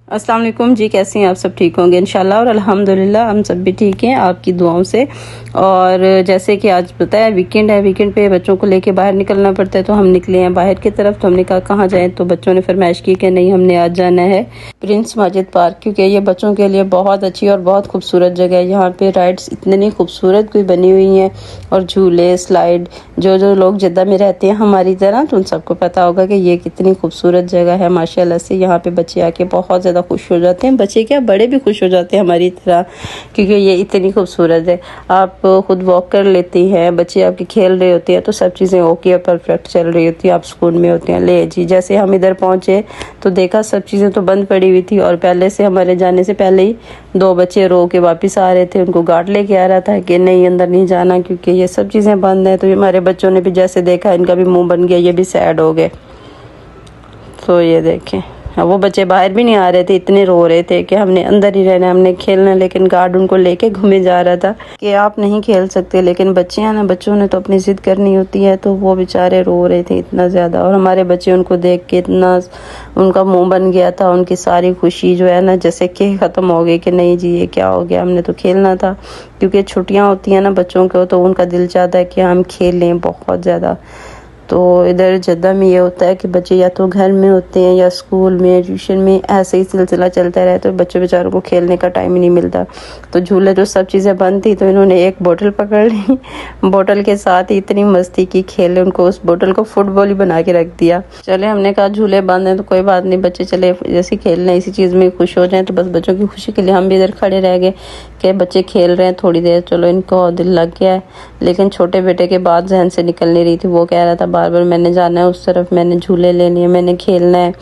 अस्सलाम वालेकुम जी, कैसे हैं आप सब? ठीक होंगे इंशाल्लाह और अल्हम्दुलिल्लाह हम सब भी ठीक हैं आपकी दुआओं से। और जैसे कि आज पता है वीकेंड है, वीकेंड पे बच्चों को लेके बाहर निकलना पड़ता है, तो हम निकले हैं बाहर की तरफ। तो हमने कहा कहाँ जाएं, तो बच्चों ने फरमाइश की कि नहीं हमने आज जाना है प्रिंस माजिद पार्क, क्योंकि ये बच्चों के लिए बहुत अच्छी और बहुत खूबसूरत जगह है। यहाँ पे राइड्स इतनी खूबसूरत कोई बनी हुई हैं और झूले स्लाइड, जो लोग जद्दा में रहते हैं हमारी तरह, तो उन सबको पता होगा कि ये कितनी खूबसूरत जगह है माशाल्लाह से। यहाँ पे बच्चे आके बहुत ज़्यादा खुश हो जाते हैं, बच्चे क्या बड़े भी खुश हो जाते हैं हमारी तरह, क्योंकि ये इतनी खूबसूरत है। आप खुद वॉक कर लेती हैं, बच्चे आपके खेल रहे होते हैं, तो सब चीज़ें ओके और परफेक्ट चल रही होती है, आप सुकून में होते हैं। ले जी, जैसे हम इधर पहुँचे तो देखा सब चीज़ें तो बंद पड़ी हुई थी, और पहले से हमारे जाने से पहले ही 2 बच्चे रो के वापस आ रहे थे। उनको गार्ड लेके आ रहा था कि नहीं अंदर नहीं जाना, क्योंकि ये सब चीज़ें बंद हैं। तो हमारे बच्चों ने भी जैसे देखा इनका भी मुँह बन गया, ये भी सैड हो गए। तो ये देखें, अब वो बच्चे बाहर भी नहीं आ रहे थे, इतने रो रहे थे कि हमने अंदर ही रहना, हमने खेलना, लेकिन गार्ड उनको लेके घूमे जा रहा था कि आप नहीं खेल सकते। लेकिन बच्चे हैं ना, बच्चों ने तो अपनी जिद करनी होती है, तो वो बेचारे रो रहे थे इतना ज़्यादा। और हमारे बच्चे उनको देख के इतना उनका मुंह बन गया था, उनकी सारी खुशी जो है ना जैसे कि ख़त्म हो गई कि नहीं जी ये क्या हो गया, हमने तो खेलना था। क्योंकि छुट्टियाँ होती हैं ना बच्चों को, तो उनका दिल चाहता है कि हम खेलें बहुत ज़्यादा। तो इधर जद्दा में ये होता है कि बच्चे या तो घर में होते हैं या स्कूल में ट्यूशन में, ऐसे ही सिलसिला चलता रहता है, तो बच्चों बेचारों को खेलने का टाइम ही नहीं मिलता। तो झूले तो सब चीज़ें बंद थी, तो इन्होंने एक बोतल पकड़ ली, बोतल के साथ ही इतनी मस्ती की, खेले, उनको उस बोतल को फुटबॉल ही बना के रख दिया। चले, हमने कहा झूले बंद हैं तो कोई बात नहीं, बच्चे चले जैसे खेलने इसी चीज़ में खुश हो जाएं। तो बस बच्चों की खुशी के लिए हम भी इधर खड़े रह गए कि बच्चे खेल रहे हैं थोड़ी देर, चलो इनको दिल लग गया है। लेकिन छोटे बेटे के बाद जहन से निकल नहीं रही थी, वो कह रहा था बार बार मैंने जाना है उस तरफ, मैंने झूले लेने हैं, मैंने खेलना है।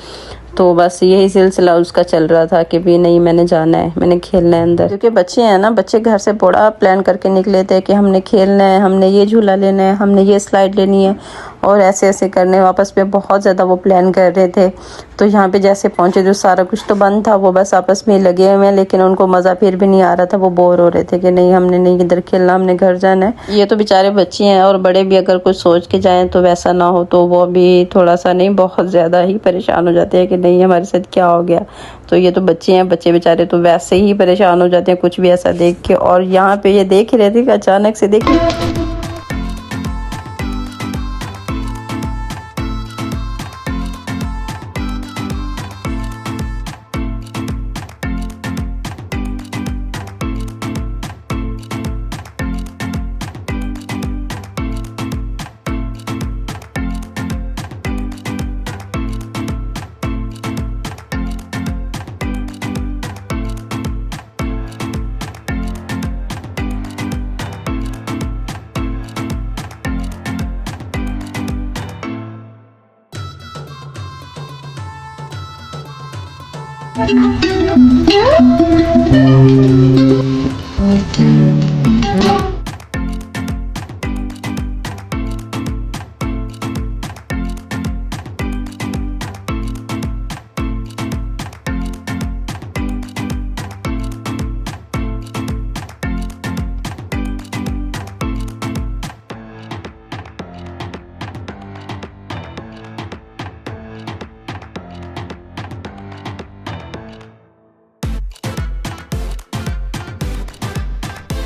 तो बस यही सिलसिला उसका चल रहा था कि भी नहीं मैंने जाना है, मैंने खेलना है अंदर। क्योंकि बच्चे हैं ना, बच्चे घर से बड़ा प्लान करके निकले थे कि हमने खेलना है, हमने ये झूला लेना है, हमने ये स्लाइड लेनी है, और ऐसे ऐसे करने आपस में बहुत ज़्यादा वो प्लान कर रहे थे। तो यहाँ पे जैसे पहुँचे जो सारा कुछ तो बंद था, वो बस आपस में लगे हुए हैं, लेकिन उनको मज़ा फिर भी नहीं आ रहा था, वो बोर हो रहे थे कि नहीं हमने नहीं इधर खेलना, हमने घर जाना है। ये तो बेचारे बच्चे हैं, और बड़े भी अगर कुछ सोच के जाएं तो वैसा ना हो, तो वो भी थोड़ा सा नहीं बहुत ज़्यादा ही परेशान हो जाते हैं कि नहीं हमारे साथ क्या हो गया। तो ये तो बच्चे हैं, बच्चे बेचारे तो वैसे ही परेशान हो जाते हैं कुछ भी ऐसा देख के। और यहाँ पे ये देख ही रहे थे कि अचानक से देखिए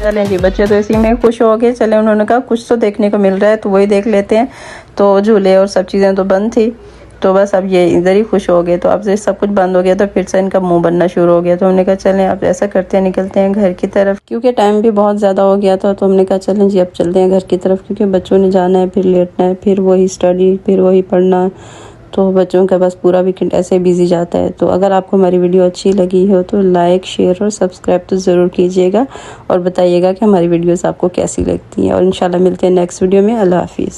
चलें जी, बच्चे तो इसी में खुश हो गए। चले, उन्होंने कहा कुछ तो देखने को मिल रहा है तो वही देख लेते हैं। तो झूले और सब चीज़ें तो बंद थी, तो बस अब ये इधर ही खुश हो गए। तो अब से सब कुछ बंद हो गया, तो फिर से इनका मुंह बनना शुरू हो गया। तो हमने कहा चलें अब ऐसा करते हैं, निकलते हैं घर की तरफ, क्योंकि टाइम भी बहुत ज़्यादा हो गया था। तो हमने कहा चलें जी अब चलते हैं घर की तरफ, क्योंकि बच्चों ने जाना है, फिर लेटना है, फिर वही स्टडी, फिर वही पढ़ना। तो बच्चों का बस पूरा वीकेंड ऐसे बिजी जाता है। तो अगर आपको हमारी वीडियो अच्छी लगी हो तो लाइक शेयर और सब्सक्राइब तो ज़रूर कीजिएगा, और बताइएगा कि हमारी वीडियोस आपको कैसी लगती हैं। और इंशाल्लाह मिलते हैं नेक्स्ट वीडियो में। अल्लाह हाफिज़।